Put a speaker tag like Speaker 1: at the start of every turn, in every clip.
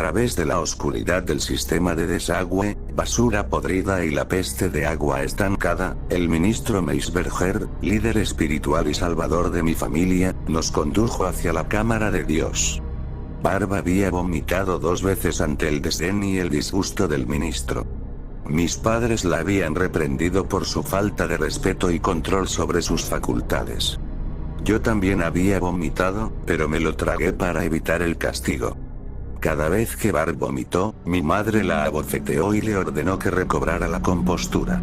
Speaker 1: través de la oscuridad del sistema de desagüe, basura podrida y la peste de agua estancada, el ministro Meisberger, líder espiritual y salvador de mi familia, nos condujo hacia la cámara de Dios. Barb había vomitado 2 veces ante el desdén y el disgusto del ministro. Mis padres la habían reprendido por su falta de respeto y control sobre sus facultades. Yo también había vomitado, pero me lo tragué para evitar el castigo. Cada vez que Barb vomitó, mi madre la abofeteó y le ordenó que recobrara la compostura.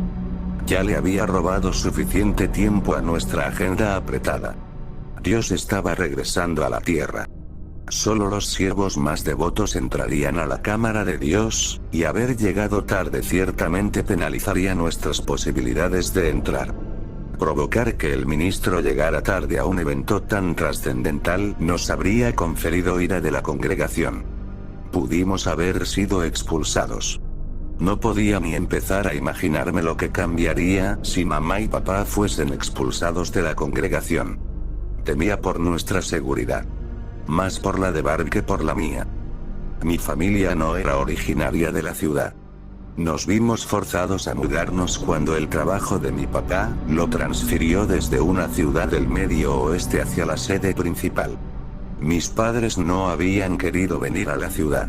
Speaker 1: Ya le había robado suficiente tiempo a nuestra agenda apretada. Dios estaba regresando a la tierra. Solo los siervos más devotos entrarían a la cámara de Dios, y haber llegado tarde ciertamente penalizaría nuestras posibilidades de entrar. Provocar que el ministro llegara tarde a un evento tan trascendental nos habría conferido ira de la congregación. Pudimos haber sido expulsados. No podía ni empezar a imaginarme lo que cambiaría si mamá y papá fuesen expulsados de la congregación. Temía por nuestra seguridad. Más por la de Barb que por la mía. Mi familia no era originaria de la ciudad. Nos vimos forzados a mudarnos cuando el trabajo de mi papá lo transfirió desde una ciudad del Medio Oeste hacia la sede principal. Mis padres no habían querido venir a la ciudad.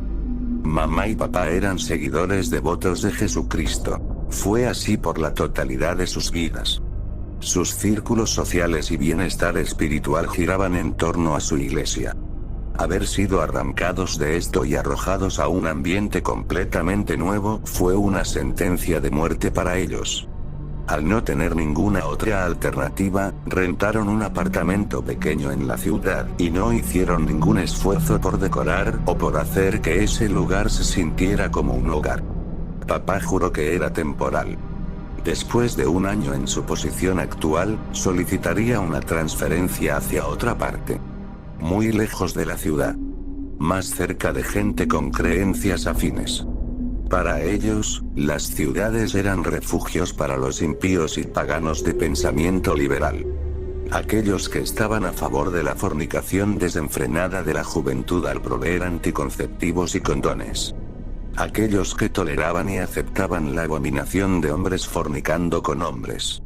Speaker 1: Mamá y papá eran seguidores devotos de Jesucristo. Fue así por la totalidad de sus vidas. Sus círculos sociales y bienestar espiritual giraban en torno a su iglesia. Haber sido arrancados de esto y arrojados a un ambiente completamente nuevo fue una sentencia de muerte para ellos. Al no tener ninguna otra alternativa, rentaron un apartamento pequeño en la ciudad y no hicieron ningún esfuerzo por decorar o por hacer que ese lugar se sintiera como un hogar. Papá juró que era temporal. Después de 1 año en su posición actual, solicitaría una transferencia hacia otra parte. Muy lejos de la ciudad. Más cerca de gente con creencias afines. Para ellos, las ciudades eran refugios para los impíos y paganos de pensamiento liberal. Aquellos que estaban a favor de la fornicación desenfrenada de la juventud al proveer anticonceptivos y condones. Aquellos que toleraban y aceptaban la abominación de hombres fornicando con hombres.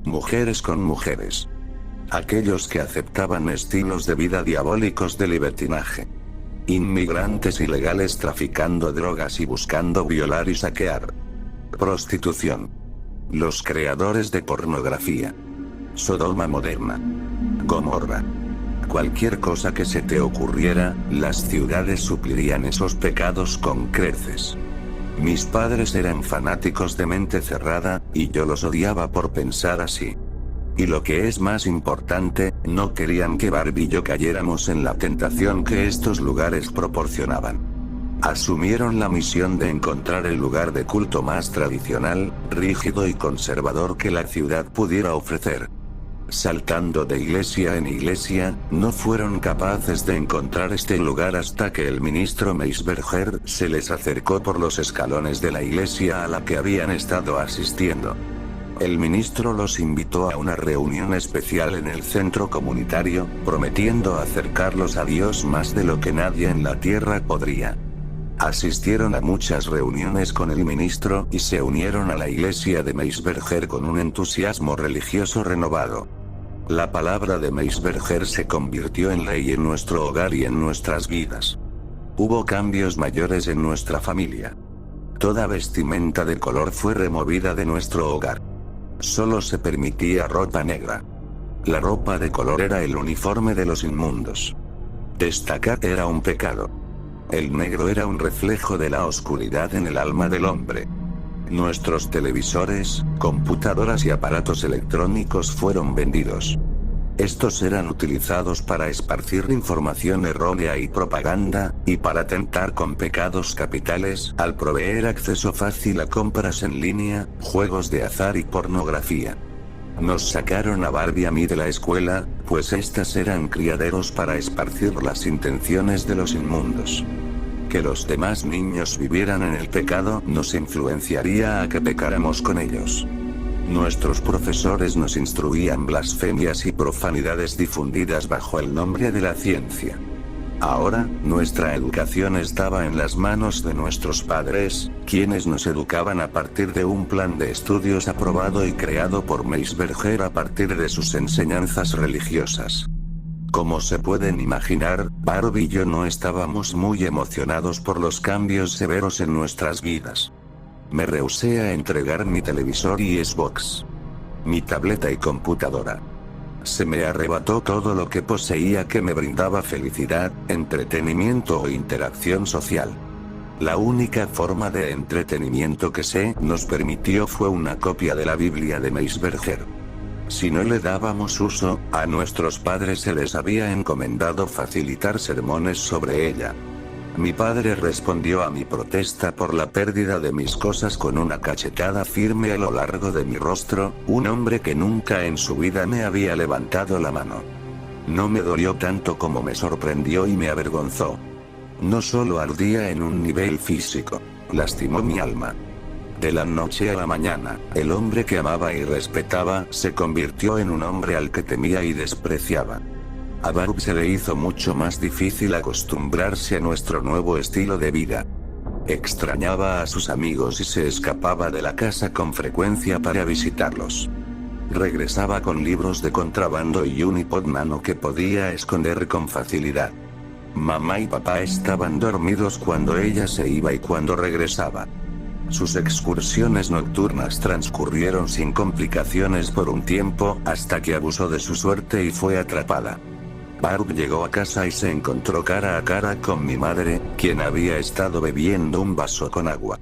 Speaker 1: Mujeres con mujeres. Aquellos que aceptaban estilos de vida diabólicos de libertinaje. Inmigrantes ilegales traficando drogas y buscando violar y saquear. Prostitución. Los creadores de pornografía. Sodoma moderna. Gomorra. Cualquier cosa que se te ocurriera, las ciudades suplirían esos pecados con creces. Mis padres eran fanáticos de mente cerrada, y yo los odiaba por pensar así. Y lo que es más importante, no querían que Barb y yo cayéramos en la tentación que estos lugares proporcionaban. Asumieron la misión de encontrar el lugar de culto más tradicional, rígido y conservador que la ciudad pudiera ofrecer. Saltando de iglesia en iglesia, no fueron capaces de encontrar este lugar hasta que el ministro Meisberger se les acercó por los escalones de la iglesia a la que habían estado asistiendo. El ministro los invitó a una reunión especial en el centro comunitario, prometiendo acercarlos a Dios más de lo que nadie en la tierra podría. Asistieron a muchas reuniones con el ministro y se unieron a la iglesia de Meisberger con un entusiasmo religioso renovado. La palabra de Meisberger se convirtió en ley en nuestro hogar y en nuestras vidas. Hubo cambios mayores en nuestra familia. Toda vestimenta de color fue removida de nuestro hogar. Solo se permitía ropa negra. La ropa de color era el uniforme de los inmundos. Destacar era un pecado. El negro era un reflejo de la oscuridad en el alma del hombre. Nuestros televisores, computadoras y aparatos electrónicos fueron vendidos. Estos eran utilizados para esparcir información errónea y propaganda, y para tentar con pecados capitales, al proveer acceso fácil a compras en línea, juegos de azar y pornografía. Nos sacaron a Barb y a mí de la escuela, pues estas eran criaderos para esparcir las intenciones de los inmundos. Que los demás niños vivieran en el pecado nos influenciaría a que pecáramos con ellos. Nuestros profesores nos instruían blasfemias y profanidades difundidas bajo el nombre de la ciencia. Ahora, nuestra educación estaba en las manos de nuestros padres, quienes nos educaban a partir de un plan de estudios aprobado y creado por Meisberger a partir de sus enseñanzas religiosas. Como se pueden imaginar, Barb y yo no estábamos muy emocionados por los cambios severos en nuestras vidas. Me rehusé a entregar mi televisor y Xbox, mi tableta y computadora. Se me arrebató todo lo que poseía que me brindaba felicidad, entretenimiento o interacción social. La única forma de entretenimiento que se nos permitió fue una copia de la Biblia de Meisberger. Si no le dábamos uso, a nuestros padres se les había encomendado facilitar sermones sobre ella. Mi padre respondió a mi protesta por la pérdida de mis cosas con una cachetada firme a lo largo de mi rostro, un hombre que nunca en su vida me había levantado la mano. No me dolió tanto como me sorprendió y me avergonzó. No solo ardía en un nivel físico, lastimó mi alma. De la noche a la mañana, el hombre que amaba y respetaba se convirtió en un hombre al que temía y despreciaba. A Barb se le hizo mucho más difícil acostumbrarse a nuestro nuevo estilo de vida. Extrañaba a sus amigos y se escapaba de la casa con frecuencia para visitarlos. Regresaba con libros de contrabando y un iPod Nano que podía esconder con facilidad. Mamá y papá estaban dormidos cuando ella se iba y cuando regresaba. Sus excursiones nocturnas transcurrieron sin complicaciones por un tiempo, hasta que abusó de su suerte y fue atrapada. Barb llegó a casa y se encontró cara a cara con mi madre, quien había estado bebiendo un vaso con agua.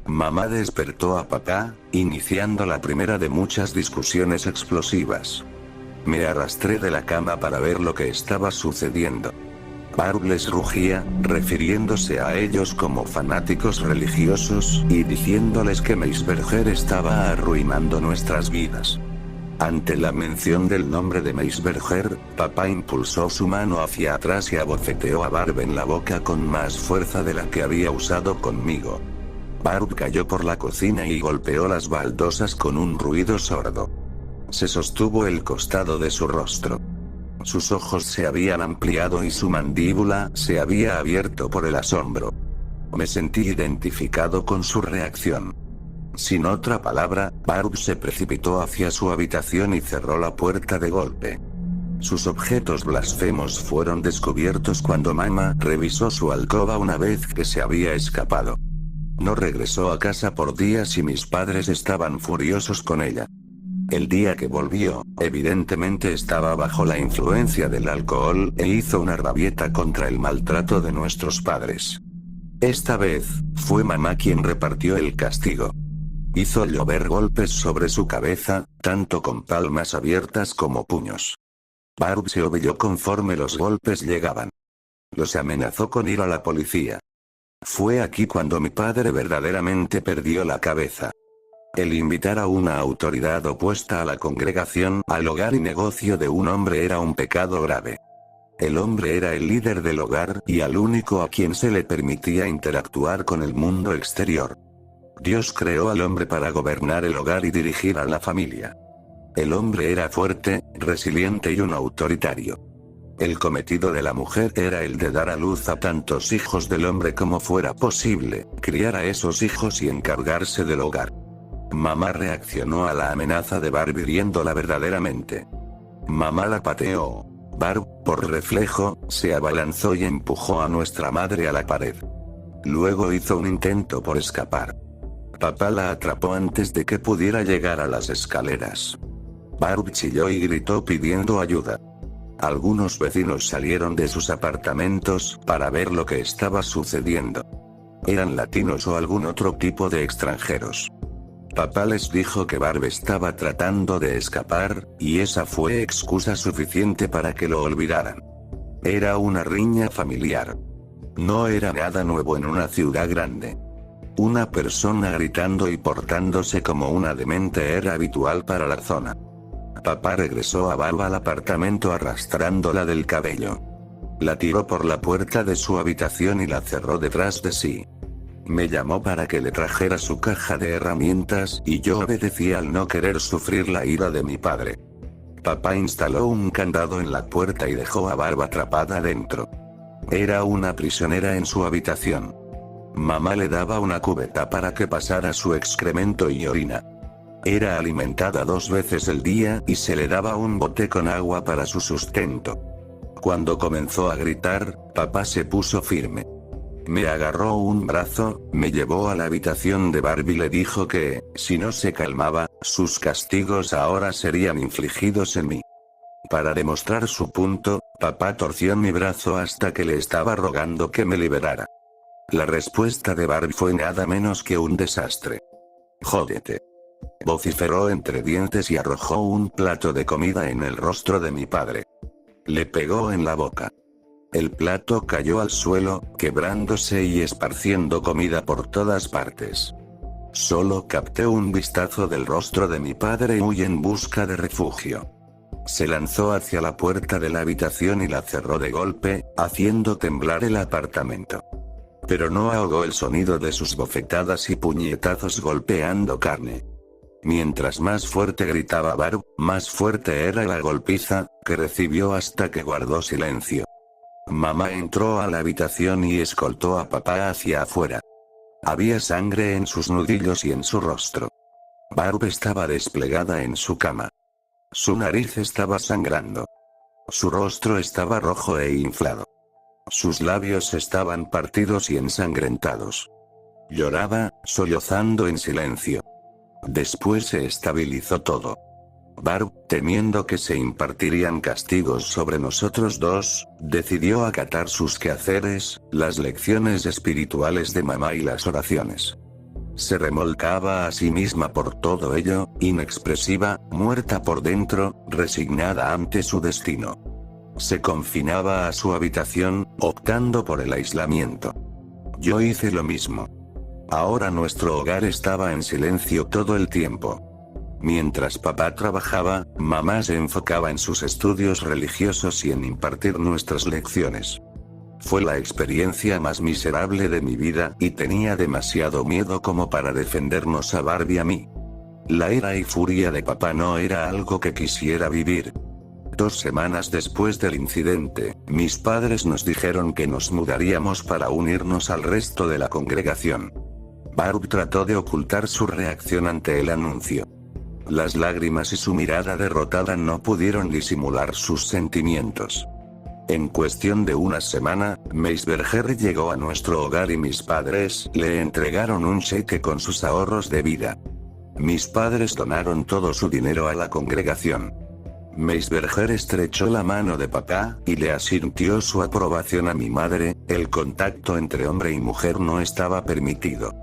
Speaker 1: Mamá despertó a papá, iniciando la primera de muchas discusiones explosivas. Me arrastré de la cama para ver lo que estaba sucediendo. Barb les rugía, refiriéndose a ellos como fanáticos religiosos, y diciéndoles que Meisberger estaba arruinando nuestras vidas. Ante la mención del nombre de Meisberger, papá impulsó su mano hacia atrás y abofeteó a Barb en la boca con más fuerza de la que había usado conmigo. Barb cayó por la cocina y golpeó las baldosas con un ruido sordo. Se sostuvo el costado de su rostro. Sus ojos se habían ampliado y su mandíbula se había abierto por el asombro. Me sentí identificado con su reacción. Sin otra palabra, Barb se precipitó hacia su habitación y cerró la puerta de golpe. Sus objetos blasfemos fueron descubiertos cuando mamá revisó su alcoba una vez que se había escapado. No regresó a casa por días y mis padres estaban furiosos con ella. El día que volvió, evidentemente estaba bajo la influencia del alcohol e hizo una rabieta contra el maltrato de nuestros padres. Esta vez, fue mamá quien repartió el castigo. Hizo llover golpes sobre su cabeza, tanto con palmas abiertas como puños. Barb se ovilló conforme los golpes llegaban. Los amenazó con ir a la policía. Fue aquí cuando mi padre verdaderamente perdió la cabeza. El invitar a una autoridad opuesta a la congregación al hogar y negocio de un hombre era un pecado grave. El hombre era el líder del hogar y al único a quien se le permitía interactuar con el mundo exterior. Dios creó al hombre para gobernar el hogar y dirigir a la familia. El hombre era fuerte, resiliente y un autoritario. El cometido de la mujer era el de dar a luz a tantos hijos del hombre como fuera posible, criar a esos hijos y encargarse del hogar. Mamá reaccionó a la amenaza de Barb hiriéndola verdaderamente. Mamá la pateó. Barb, por reflejo, se abalanzó y empujó a nuestra madre a la pared. Luego hizo un intento por escapar. Papá la atrapó antes de que pudiera llegar a las escaleras. Barb chilló y gritó pidiendo ayuda. Algunos vecinos salieron de sus apartamentos para ver lo que estaba sucediendo. Eran latinos o algún otro tipo de extranjeros. Papá les dijo que Barb estaba tratando de escapar, y esa fue excusa suficiente para que lo olvidaran. Era una riña familiar. No era nada nuevo en una ciudad grande. Una persona gritando y portándose como una demente era habitual para la zona. Papá regresó a Barb al apartamento arrastrándola del cabello. La tiró por la puerta de su habitación y la cerró detrás de sí. Me llamó para que le trajera su caja de herramientas y yo obedecí al no querer sufrir la ira de mi padre. Papá instaló un candado en la puerta y dejó a Barb atrapada dentro. Era una prisionera en su habitación. Mamá le daba una cubeta para que pasara su excremento y orina. Era alimentada 2 veces al día y se le daba un bote con agua para su sustento. Cuando comenzó a gritar, papá se puso firme. Me agarró un brazo, me llevó a la habitación de Barbie y le dijo que, si no se calmaba, sus castigos ahora serían infligidos en mí. Para demostrar su punto, papá torció mi brazo hasta que le estaba rogando que me liberara. La respuesta de Barbie fue nada menos que un desastre. Jódete. Vociferó entre dientes y arrojó un plato de comida en el rostro de mi padre. Le pegó en la boca. El plato cayó al suelo, quebrándose y esparciendo comida por todas partes. Solo capté un vistazo del rostro de mi padre y huí en busca de refugio. Se lanzó hacia la puerta de la habitación y la cerró de golpe, haciendo temblar el apartamento. Pero no ahogó el sonido de sus bofetadas y puñetazos golpeando carne. Mientras más fuerte gritaba Barb, más fuerte era la golpiza, que recibió hasta que guardó silencio. Mamá entró a la habitación y escoltó a papá hacia afuera. Había sangre en sus nudillos y en su rostro. Barb estaba desplegada en su cama. Su nariz estaba sangrando. Su rostro estaba rojo e inflado. Sus labios estaban partidos y ensangrentados. Lloraba, sollozando en silencio. Después se estabilizó todo. Barb, temiendo que se impartirían castigos sobre nosotros dos, decidió acatar sus quehaceres, las lecciones espirituales de mamá y las oraciones. Se remolcaba a sí misma por todo ello, inexpresiva, muerta por dentro, resignada ante su destino. Se confinaba a su habitación, optando por el aislamiento. Yo hice lo mismo. Ahora nuestro hogar estaba en silencio todo el tiempo. Mientras papá trabajaba, mamá se enfocaba en sus estudios religiosos y en impartir nuestras lecciones. Fue la experiencia más miserable de mi vida y tenía demasiado miedo como para defendernos a Barbie y a mí. La ira y furia de papá no era algo que quisiera vivir. 2 semanas después del incidente, mis padres nos dijeron que nos mudaríamos para unirnos al resto de la congregación. Barb trató de ocultar su reacción ante el anuncio. Las lágrimas y su mirada derrotada no pudieron disimular sus sentimientos. En cuestión de una semana, Meisberger llegó a nuestro hogar y mis padres le entregaron un cheque con sus ahorros de vida. Mis padres donaron todo su dinero a la congregación. Meisberger estrechó la mano de papá y le asintió su aprobación a mi madre. El contacto entre hombre y mujer no estaba permitido.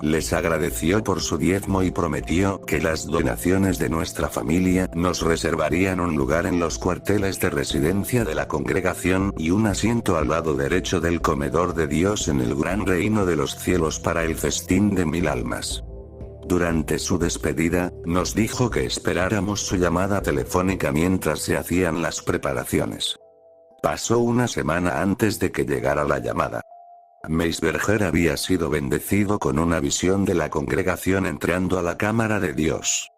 Speaker 1: Les agradeció por su diezmo y prometió que las donaciones de nuestra familia nos reservarían un lugar en los cuarteles de residencia de la congregación y un asiento al lado derecho del comedor de Dios en el gran reino de los cielos para el festín de 1000 almas. Durante su despedida, nos dijo que esperáramos su llamada telefónica mientras se hacían las preparaciones. Pasó una semana antes de que llegara la llamada. Meisberger había sido bendecido con una visión de la congregación entrando a la cámara de Dios.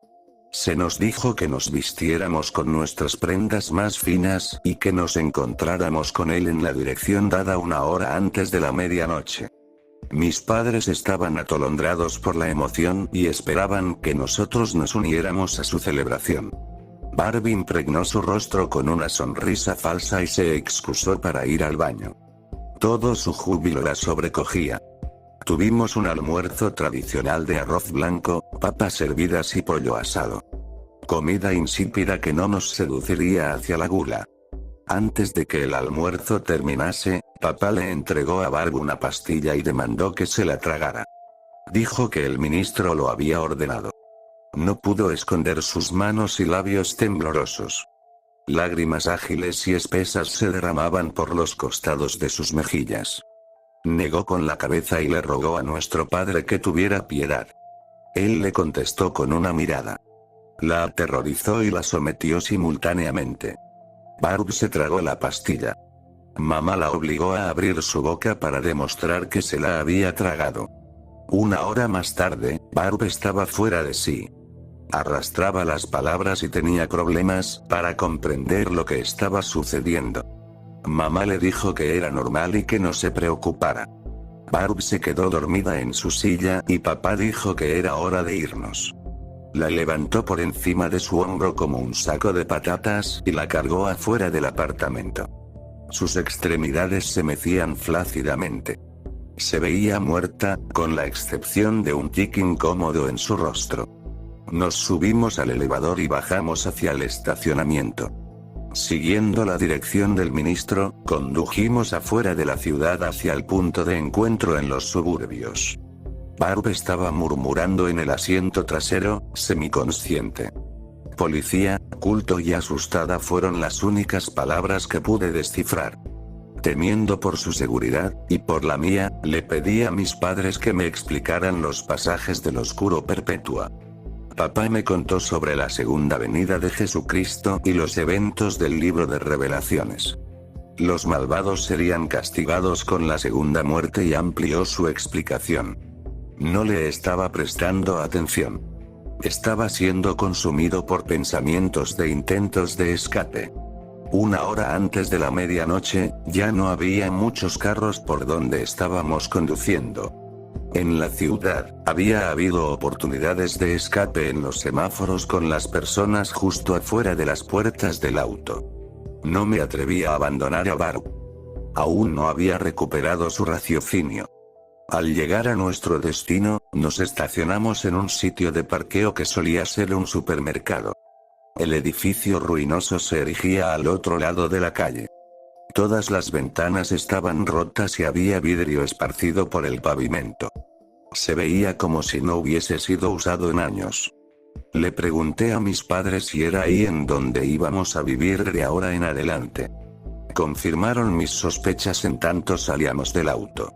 Speaker 1: Se nos dijo que nos vistiéramos con nuestras prendas más finas y que nos encontráramos con él en la dirección dada 1 hora antes de la medianoche. Mis padres estaban atolondrados por la emoción y esperaban que nosotros nos uniéramos a su celebración. Barbie impregnó su rostro con una sonrisa falsa y se excusó para ir al baño. Todo su júbilo la sobrecogía. Tuvimos un almuerzo tradicional de arroz blanco, papas hervidas y pollo asado. Comida insípida que no nos seduciría hacia la gula. Antes de que el almuerzo terminase, papá le entregó a Barb una pastilla y demandó que se la tragara. Dijo que el ministro lo había ordenado. No pudo esconder sus manos y labios temblorosos. Lágrimas ágiles y espesas se derramaban por los costados de sus mejillas. Negó con la cabeza y le rogó a nuestro padre que tuviera piedad. Él le contestó con una mirada. La aterrorizó y la sometió simultáneamente. Barb se tragó la pastilla. Mamá la obligó a abrir su boca para demostrar que se la había tragado. 1 hora más tarde, Barb estaba fuera de sí. Arrastraba las palabras y tenía problemas para comprender lo que estaba sucediendo. Mamá le dijo que era normal y que no se preocupara. Barb se quedó dormida en su silla y papá dijo que era hora de irnos. La levantó por encima de su hombro como un saco de patatas y la cargó afuera del apartamento. Sus extremidades se mecían flácidamente. Se veía muerta, con la excepción de un tic incómodo en su rostro. Nos subimos al elevador y bajamos hacia el estacionamiento. Siguiendo la dirección del ministro, condujimos afuera de la ciudad hacia el punto de encuentro en los suburbios. Barb estaba murmurando en el asiento trasero, semiconsciente. Policía, culto y asustada fueron las únicas palabras que pude descifrar. Temiendo por su seguridad, y por la mía, le pedí a mis padres que me explicaran los pasajes del Oscuro Perpetua. Papá me contó sobre la segunda venida de Jesucristo y los eventos del libro de Revelaciones. Los malvados serían castigados con la segunda muerte y amplió su explicación. No le estaba prestando atención. Estaba siendo consumido por pensamientos de intentos de escape. Una hora antes de la medianoche, ya no había muchos carros por donde estábamos conduciendo. En la ciudad, había habido oportunidades de escape en los semáforos con las personas justo afuera de las puertas del auto. No me atreví a abandonar a Barb. Aún no había recuperado su raciocinio. Al llegar a nuestro destino, nos estacionamos en un sitio de parqueo que solía ser un supermercado. El edificio ruinoso se erigía al otro lado de la calle. Todas las ventanas estaban rotas y había vidrio esparcido por el pavimento. Se veía como si no hubiese sido usado en años. Le pregunté a mis padres si era ahí en donde íbamos a vivir de ahora en adelante. Confirmaron mis sospechas en tanto salíamos del auto.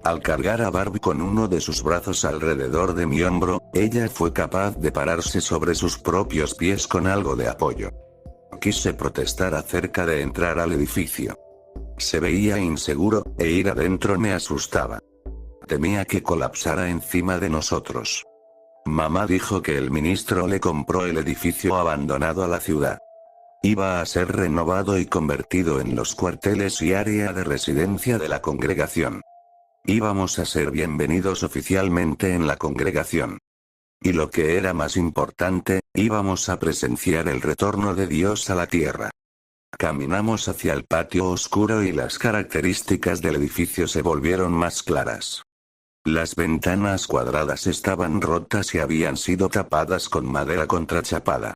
Speaker 1: Al cargar a Barbie con uno de sus brazos alrededor de mi hombro, ella fue capaz de pararse sobre sus propios pies con algo de apoyo. Quise protestar acerca de entrar al edificio. Se veía inseguro, e ir adentro me asustaba. Temía que colapsara encima de nosotros. Mamá dijo que el ministro le compró el edificio abandonado a la ciudad. Iba a ser renovado y convertido en los cuarteles y área de residencia de la congregación. Íbamos a ser bienvenidos oficialmente en la congregación. Y lo que era más importante, íbamos a presenciar el retorno de Dios a la tierra. Caminamos hacia el patio oscuro y las características del edificio se volvieron más claras. Las ventanas cuadradas estaban rotas y habían sido tapadas con madera contrachapada.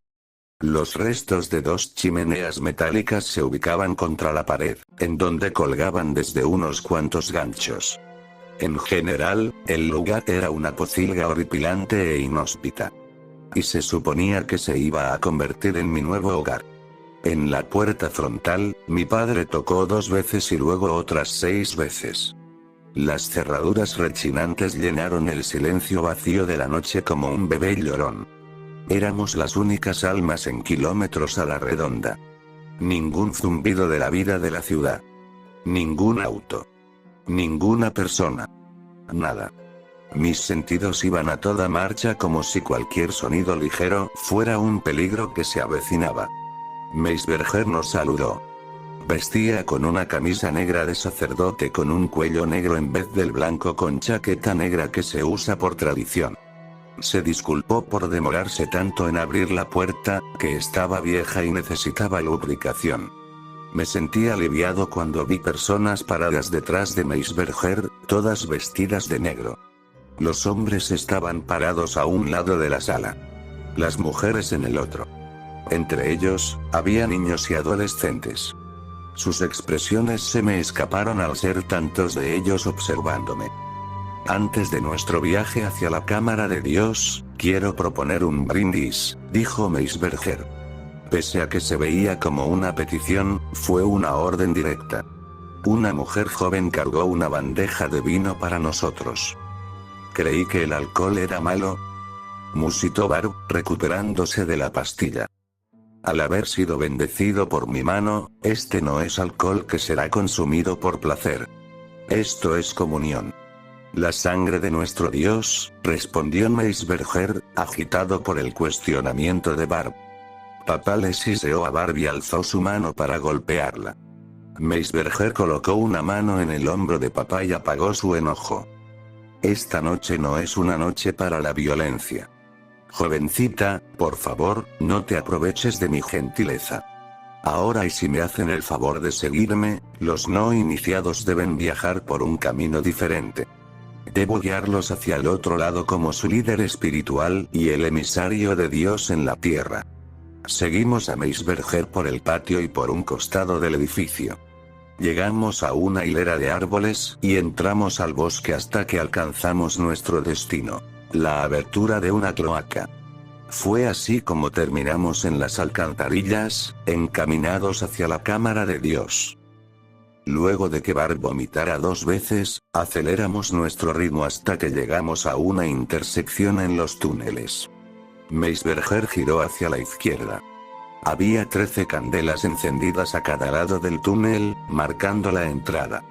Speaker 1: Los restos de dos chimeneas metálicas se ubicaban contra la pared, en donde colgaban desde unos cuantos ganchos. En general, el lugar era una pocilga horripilante e inhóspita. Y se suponía que se iba a convertir en mi nuevo hogar. En la puerta frontal, mi padre tocó 2 veces y luego otras 6 veces. Las cerraduras rechinantes llenaron el silencio vacío de la noche como un bebé llorón. Éramos las únicas almas en kilómetros a la redonda. Ningún zumbido de la vida de la ciudad. Ningún auto. Ninguna persona. Nada. Mis sentidos iban a toda marcha como si cualquier sonido ligero fuera un peligro que se avecinaba. Meisberger nos saludó. Vestía con una camisa negra de sacerdote con un cuello negro en vez del blanco con chaqueta negra que se usa por tradición. Se disculpó por demorarse tanto en abrir la puerta, que estaba vieja y necesitaba lubricación. Me sentí aliviado cuando vi personas paradas detrás de Meisberger, todas vestidas de negro. Los hombres estaban parados a un lado de la sala. Las mujeres en el otro. Entre ellos, había niños y adolescentes. Sus expresiones se me escaparon al ser tantos de ellos observándome. Antes de nuestro viaje hacia la cámara de Dios, quiero proponer un brindis, dijo Meisberger. Pese a que se veía como una petición, fue una orden directa. Una mujer joven cargó una bandeja de vino para nosotros. Creí que el alcohol era malo, musitó Barb, recuperándose de la pastilla. Al haber sido bendecido por mi mano, este no es alcohol que será consumido por placer. Esto es comunión. La sangre de nuestro Dios, respondió Meisberger, agitado por el cuestionamiento de Barb. Papá le siseó a Barb y alzó su mano para golpearla. Meisberger colocó una mano en el hombro de papá y apagó su enojo. Esta noche no es una noche para la violencia. Jovencita, por favor, no te aproveches de mi gentileza. Ahora y si me hacen el favor de seguirme, los no iniciados deben viajar por un camino diferente. Debo guiarlos hacia el otro lado como su líder espiritual y el emisario de Dios en la tierra. Seguimos a Meisberger por el patio y por un costado del edificio. Llegamos a una hilera de árboles y entramos al bosque hasta que alcanzamos nuestro destino, la abertura de una cloaca. Fue así como terminamos en las alcantarillas, encaminados hacia la cámara de Dios. Luego de que Barb vomitara 2 veces, aceleramos nuestro ritmo hasta que llegamos a una intersección en los túneles. Meisberger giró hacia la izquierda. Había 13 candelas encendidas a cada lado del túnel, marcando la entrada.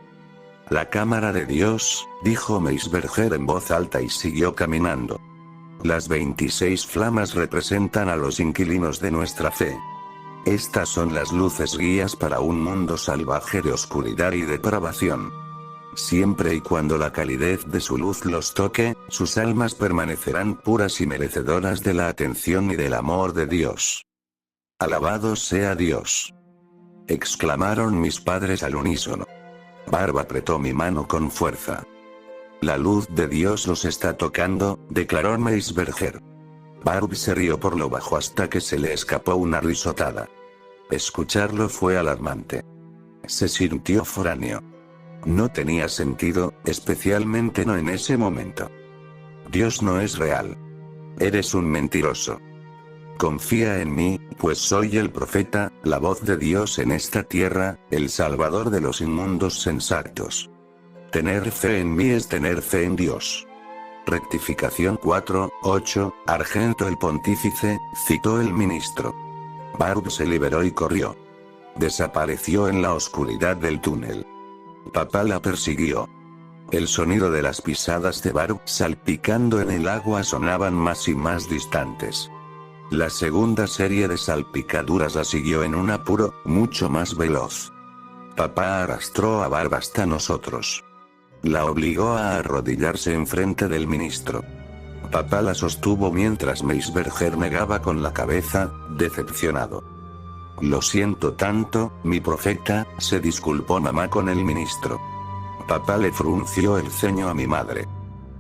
Speaker 1: La cámara de Dios, dijo Meisberger en voz alta y siguió caminando. Las 26 flamas representan a los inquilinos de nuestra fe. Estas son las luces guías para un mundo salvaje de oscuridad y depravación. Siempre y cuando la calidez de su luz los toque, sus almas permanecerán puras y merecedoras de la atención y del amor de Dios. Alabado sea Dios, exclamaron mis padres al unísono. Barb apretó mi mano con fuerza. La luz de Dios los está tocando, declaró Meisberger. Barb se rió por lo bajo hasta que se le escapó una risotada. Escucharlo fue alarmante. Se sintió foráneo. No tenía sentido, especialmente no en ese momento. Dios no es real. Eres un mentiroso. Confía en mí, pues soy el profeta, la voz de Dios en esta tierra, el salvador de los inmundos sensatos. Tener fe en mí es tener fe en Dios. Rectificación 4:8, Argento el pontífice, citó el ministro. Barb se liberó y corrió. Desapareció en la oscuridad del túnel. Papá la persiguió. El sonido de las pisadas de Barb salpicando en el agua sonaban más y más distantes. La segunda serie de salpicaduras la siguió en un apuro, mucho más veloz. Papá arrastró a Barb hasta nosotros. La obligó a arrodillarse enfrente del ministro. Papá la sostuvo mientras Meisberger negaba con la cabeza, decepcionado. Lo siento tanto, mi profeta, se disculpó mamá con el ministro. Papá le frunció el ceño a mi madre.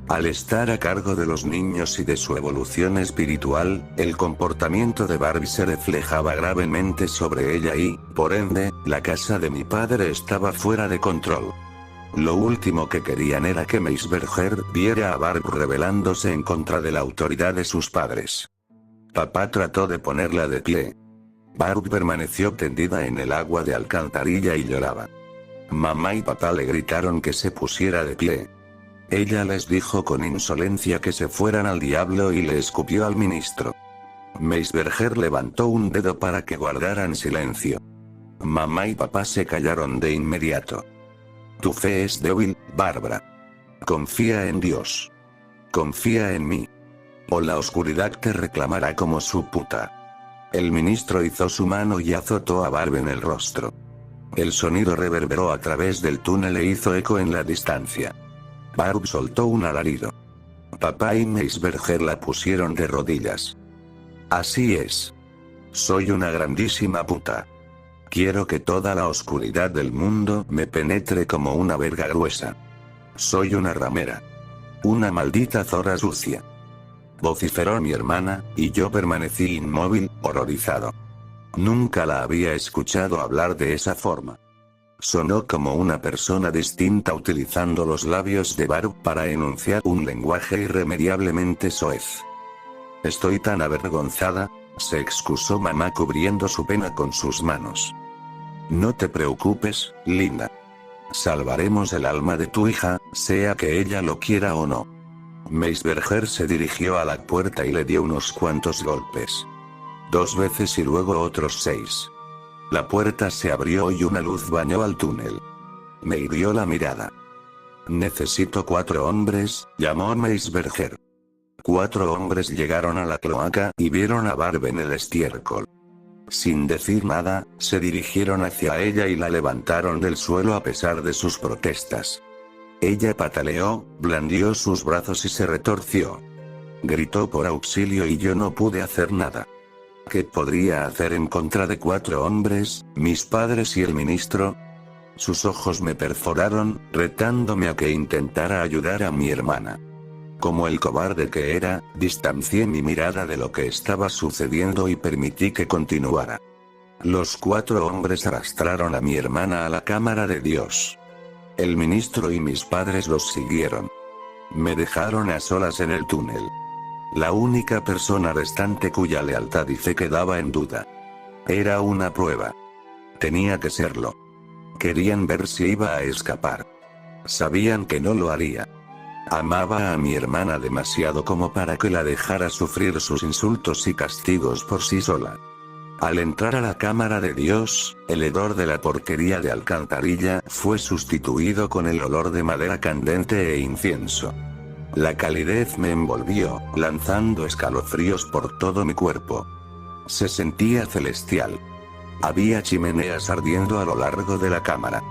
Speaker 1: Al estar a cargo de los niños y de su evolución espiritual, el comportamiento de Barbie se reflejaba gravemente sobre ella y, por ende, la casa de mi padre estaba fuera de control. Lo último que querían era que Meisberger viera a Barb rebelándose en contra de la autoridad de sus padres. Papá trató de ponerla de pie. Barb permaneció tendida en el agua de alcantarilla y lloraba. Mamá y papá le gritaron que se pusiera de pie. Ella les dijo con insolencia que se fueran al diablo y le escupió al ministro. Meisberger levantó un dedo para que guardaran silencio. Mamá y papá se callaron de inmediato. Tu fe es débil, Bárbara. Confía en Dios. Confía en mí. O la oscuridad te reclamará como su puta. El ministro hizo su mano y azotó a Barb en el rostro. El sonido reverberó a través del túnel e hizo eco en la distancia. Barb soltó un alarido. Papá y Meisberger la pusieron de rodillas. Así es. Soy una grandísima puta. Quiero que toda la oscuridad del mundo me penetre como una verga gruesa. Soy una ramera. Una maldita zorra sucia. Vociferó mi hermana, y yo permanecí inmóvil, horrorizado. Nunca la había escuchado hablar de esa forma. Sonó como una persona distinta utilizando los labios de Barb para enunciar un lenguaje irremediablemente soez. Estoy tan avergonzada, se excusó mamá cubriendo su pena con sus manos. No te preocupes, linda. Salvaremos el alma de tu hija, sea que ella lo quiera o no. Meisberger se dirigió a la puerta y le dio unos cuantos golpes. 2 veces y luego otros 6. La puerta se abrió y una luz bañó al túnel. Me hirió la mirada. Necesito 4 hombres, llamó Meisberger. 4 hombres llegaron a la cloaca y vieron a Barb en el estiércol. Sin decir nada, se dirigieron hacia ella y la levantaron del suelo a pesar de sus protestas. Ella pataleó, blandió sus brazos y se retorció. Gritó por auxilio y yo no pude hacer nada. ¿Qué podría hacer en contra de 4 hombres, mis padres y el ministro? Sus ojos me perforaron, retándome a que intentara ayudar a mi hermana. Como el cobarde que era, distancié mi mirada de lo que estaba sucediendo y permití que continuara. Los 4 hombres arrastraron a mi hermana a la cámara de Dios. El ministro y mis padres los siguieron. Me dejaron a solas en el túnel. La única persona restante cuya lealtad y fe quedaba en duda. Era una prueba. Tenía que serlo. Querían ver si iba a escapar. Sabían que no lo haría. Amaba a mi hermana demasiado como para que la dejara sufrir sus insultos y castigos por sí sola. Al entrar a la cámara de Dios, el hedor de la porquería de alcantarilla fue sustituido con el olor de madera candente e incienso. La calidez me envolvió, lanzando escalofríos por todo mi cuerpo. Se sentía celestial. Había chimeneas ardiendo a lo largo de la cámara.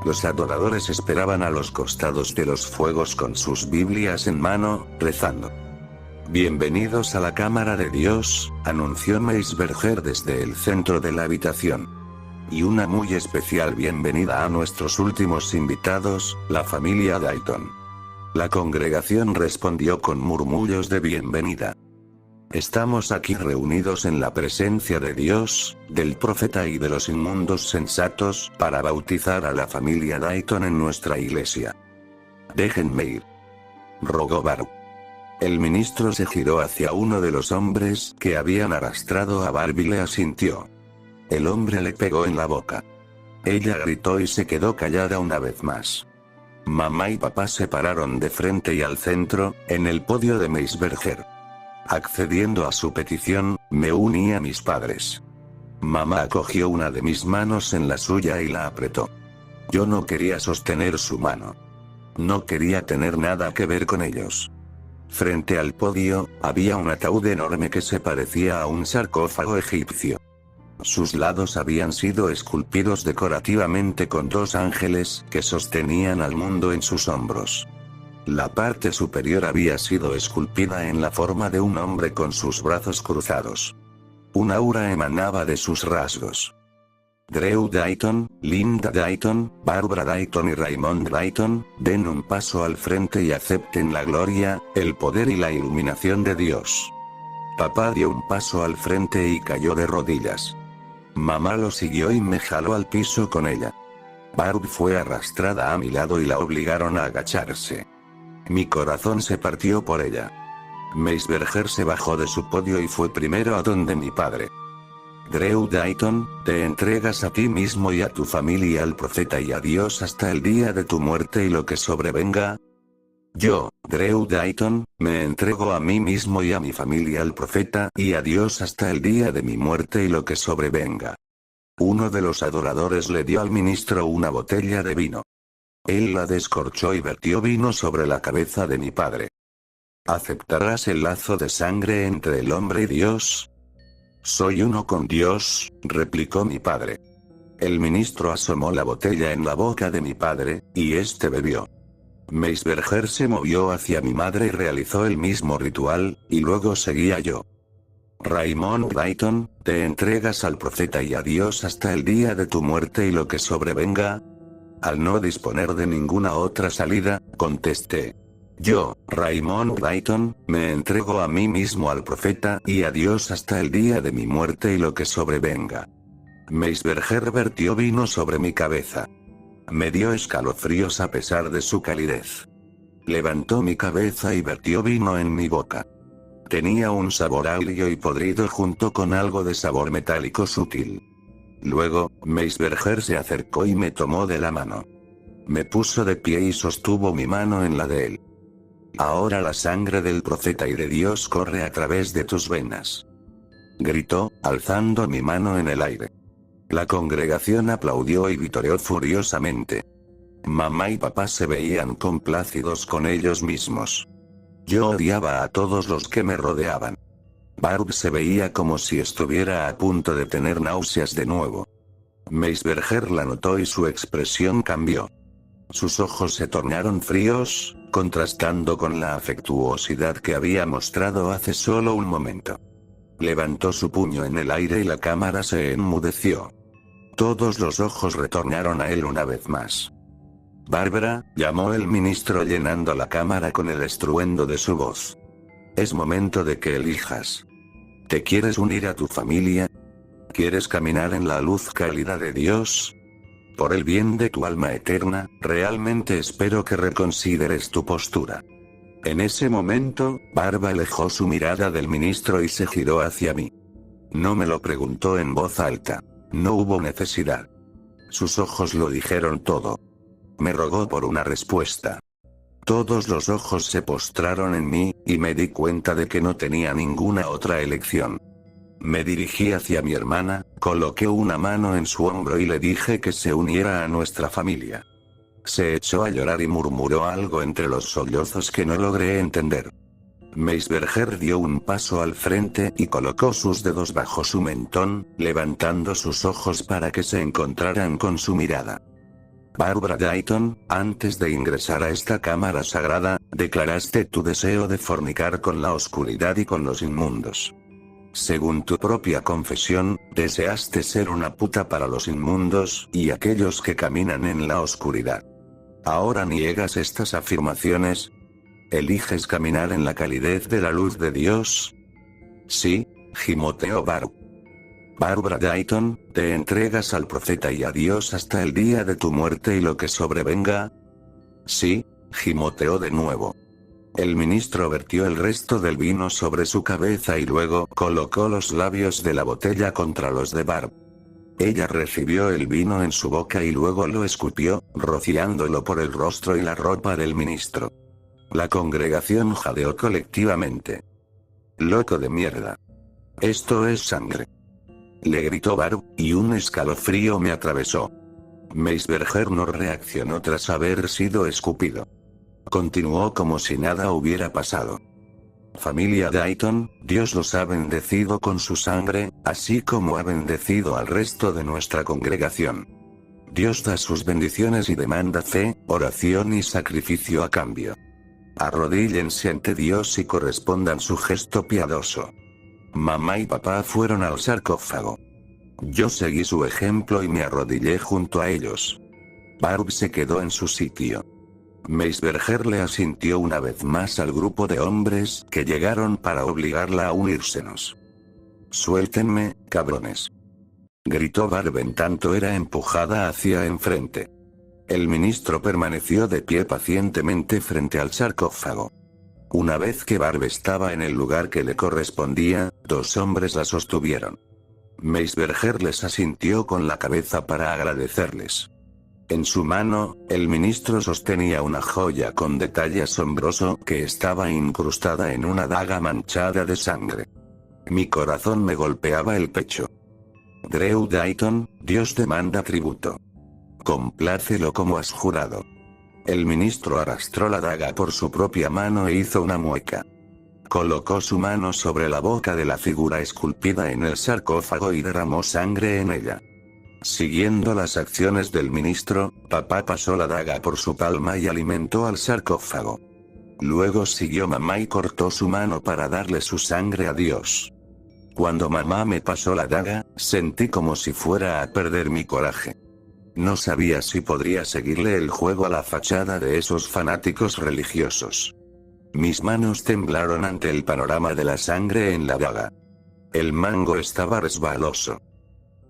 Speaker 1: Los adoradores esperaban a los costados de los fuegos con sus Biblias en mano, rezando. Bienvenidos a la cámara de Dios, anunció Meisberger desde el centro de la habitación. Y una muy especial bienvenida a nuestros últimos invitados, la familia Dayton. La congregación respondió con murmullos de bienvenida. Estamos aquí reunidos en la presencia de Dios, del profeta y de los inmundos sensatos, para bautizar a la familia Dayton en nuestra iglesia. Déjenme ir, rogó Baruch. El ministro se giró hacia uno de los hombres que habían arrastrado a Barbie y le asintió. El hombre le pegó en la boca. Ella gritó y se quedó callada una vez más. Mamá y papá se pararon de frente y al centro, en el podio de Meisberger. Accediendo a su petición, me uní a mis padres. Mamá acogió una de mis manos en la suya y la apretó. Yo no quería sostener su mano. No quería tener nada que ver con ellos. Frente al podio, había un ataúd enorme que se parecía a un sarcófago egipcio. Sus lados habían sido esculpidos decorativamente con 2 ángeles que sostenían al mundo en sus hombros. La parte superior había sido esculpida en la forma de un hombre con sus brazos cruzados. Un aura emanaba de sus rasgos. Drew Dayton, Linda Dayton, Barbara Dayton y Raymond Dayton, den un paso al frente y acepten la gloria, el poder y la iluminación de Dios. Papá dio un paso al frente y cayó de rodillas. Mamá lo siguió y me jaló al piso con ella. Barb fue arrastrada a mi lado y la obligaron a agacharse. Mi corazón se partió por ella. Meisberger se bajó de su podio y fue primero a donde mi padre. Drew Dayton, te entregas a ti mismo y a tu familia al profeta y a Dios hasta el día de tu muerte y lo que sobrevenga. Yo, Drew Dayton, me entrego a mí mismo y a mi familia al profeta y a Dios hasta el día de mi muerte y lo que sobrevenga. Uno de los adoradores le dio al ministro una botella de vino. Él la descorchó y vertió vino sobre la cabeza de mi padre. ¿Aceptarás el lazo de sangre entre el hombre y Dios? Soy uno con Dios, replicó mi padre. El ministro asomó la botella en la boca de mi padre, y este bebió. Meisberger se movió hacia mi madre y realizó el mismo ritual, y luego seguía yo. Raymond Dayton, ¿te entregas al profeta y a Dios hasta el día de tu muerte y lo que sobrevenga? Al no disponer de ninguna otra salida, contesté. Yo, Raymond Dayton, me entrego a mí mismo al profeta y a Dios hasta el día de mi muerte y lo que sobrevenga. Meisberger vertió vino sobre mi cabeza. Me dio escalofríos a pesar de su calidez. Levantó mi cabeza y vertió vino en mi boca. Tenía un sabor agrio y podrido junto con algo de sabor metálico sutil. Luego, Meisberger se acercó y me tomó de la mano. Me puso de pie y sostuvo mi mano en la de él. Ahora la sangre del profeta y de Dios corre a través de tus venas. Gritó, alzando mi mano en el aire. La congregación aplaudió y vitoreó furiosamente. Mamá y papá se veían complacidos con ellos mismos. Yo odiaba a todos los que me rodeaban. Barb se veía como si estuviera a punto de tener náuseas de nuevo. Meisberger la notó y su expresión cambió. Sus ojos se tornaron fríos, contrastando con la afectuosidad que había mostrado hace solo un momento. Levantó su puño en el aire y la cámara se enmudeció. Todos los ojos retornaron a él una vez más. «Bárbara», llamó el ministro llenando la cámara con el estruendo de su voz. «Es momento de que elijas. ¿Te quieres unir a tu familia? ¿Quieres caminar en la luz cálida de Dios? Por el bien de tu alma eterna, realmente espero que reconsideres tu postura». En ese momento, Barb alejó su mirada del ministro y se giró hacia mí. No me lo preguntó en voz alta. No hubo necesidad. Sus ojos lo dijeron todo. Me rogó por una respuesta. Todos los ojos se postraron en mí, y me di cuenta de que no tenía ninguna otra elección. Me dirigí hacia mi hermana, coloqué una mano en su hombro y le dije que se uniera a nuestra familia. Se echó a llorar y murmuró algo entre los sollozos que no logré entender. Meisberger dio un paso al frente y colocó sus dedos bajo su mentón, levantando sus ojos para que se encontraran con su mirada. «Barbara Dayton, antes de ingresar a esta cámara sagrada, declaraste tu deseo de fornicar con la oscuridad y con los inmundos. Según tu propia confesión, deseaste ser una puta para los inmundos y aquellos que caminan en la oscuridad. ¿Ahora niegas estas afirmaciones? ¿Eliges caminar en la calidez de la luz de Dios?» «Sí», gimoteó Barb. «Barbara Dayton, ¿te entregas al profeta y a Dios hasta el día de tu muerte y lo que sobrevenga?» «Sí», gimoteó de nuevo. El ministro vertió el resto del vino sobre su cabeza y luego colocó los labios de la botella contra los de Barb. Ella recibió el vino en su boca y luego lo escupió, rociándolo por el rostro y la ropa del ministro. La congregación jadeó colectivamente. «Loco de mierda. Esto es sangre», le gritó Barb, y un escalofrío me atravesó. Meisberger no reaccionó tras haber sido escupido. Continuó como si nada hubiera pasado. «Familia Dayton, Dios los ha bendecido con su sangre, así como ha bendecido al resto de nuestra congregación. Dios da sus bendiciones y demanda fe, oración y sacrificio a cambio. Arrodíllense ante Dios y correspondan su gesto piadoso». Mamá y papá fueron al sarcófago. Yo seguí su ejemplo y me arrodillé junto a ellos. Barb se quedó en su sitio. Meisberger le asintió una vez más al grupo de hombres que llegaron para obligarla a unírsenos. «Suéltenme, cabrones», gritó Barb en tanto era empujada hacia enfrente. El ministro permaneció de pie pacientemente frente al sarcófago. Una vez que Barb estaba en el lugar que le correspondía, dos hombres la sostuvieron. Meisberger les asintió con la cabeza para agradecerles. En su mano, el ministro sostenía una joya con detalle asombroso que estaba incrustada en una daga manchada de sangre. Mi corazón me golpeaba el pecho. «Drew Dayton, Dios demanda tributo. Complácelo como has jurado». El ministro arrastró la daga por su propia mano e hizo una mueca. Colocó su mano sobre la boca de la figura esculpida en el sarcófago y derramó sangre en ella. Siguiendo las acciones del ministro, papá pasó la daga por su palma y alimentó al sarcófago. Luego siguió mamá y cortó su mano para darle su sangre a Dios. Cuando mamá me pasó la daga, sentí como si fuera a perder mi coraje. No sabía si podría seguirle el juego a la fachada de esos fanáticos religiosos. Mis manos temblaron ante el panorama de la sangre en la daga. El mango estaba resbaloso.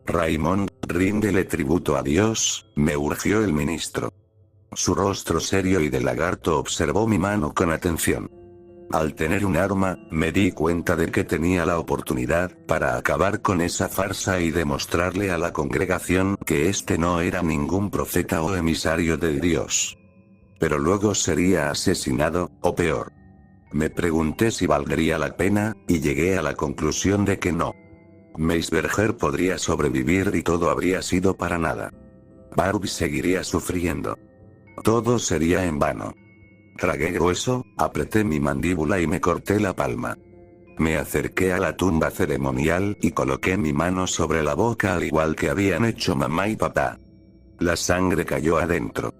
Speaker 1: «Raymond, ríndele tributo a Dios», me urgió el ministro. Su rostro serio y de lagarto observó mi mano con atención. Al tener un arma, me di cuenta de que tenía la oportunidad para acabar con esa farsa y demostrarle a la congregación que este no era ningún profeta o emisario de Dios. Pero luego sería asesinado, o peor. Me pregunté si valdría la pena, y llegué a la conclusión de que no. Meisberger podría sobrevivir y todo habría sido para nada. Barb seguiría sufriendo. Todo sería en vano. Tragué grueso, apreté mi mandíbula y me corté la palma. Me acerqué a la tumba ceremonial y coloqué mi mano sobre la boca al igual que habían hecho mamá y papá. La sangre cayó adentro.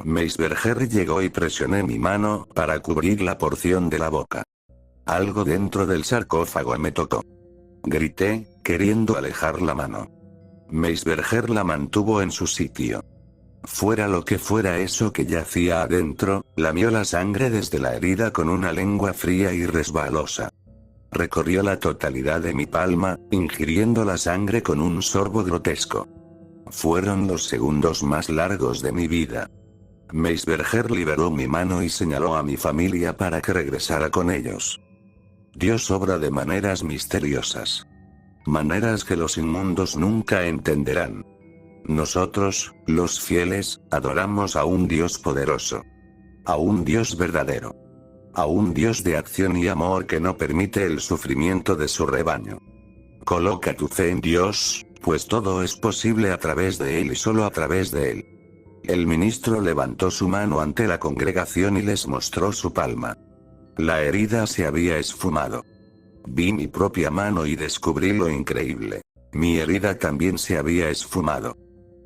Speaker 1: Meisberger llegó y presioné mi mano para cubrir la porción de la boca. Algo dentro del sarcófago me tocó. Grité, queriendo alejar la mano. Meisberger la mantuvo en su sitio. Fuera lo que fuera eso que yacía adentro, lamió la sangre desde la herida con una lengua fría y resbalosa. Recorrió la totalidad de mi palma, ingiriendo la sangre con un sorbo grotesco. Fueron los segundos más largos de mi vida. Meisberger liberó mi mano y señaló a mi familia para que regresara con ellos. Dios obra de maneras misteriosas. Maneras que los inmundos nunca entenderán. Nosotros, los fieles, adoramos a un Dios poderoso. A un Dios verdadero. A un Dios de acción y amor que no permite el sufrimiento de su rebaño. Coloca tu fe en Dios, pues todo es posible a través de Él y solo a través de Él. El ministro levantó su mano ante la congregación y les mostró su palma. La herida se había esfumado. Vi mi propia mano y descubrí lo increíble. Mi herida también se había esfumado.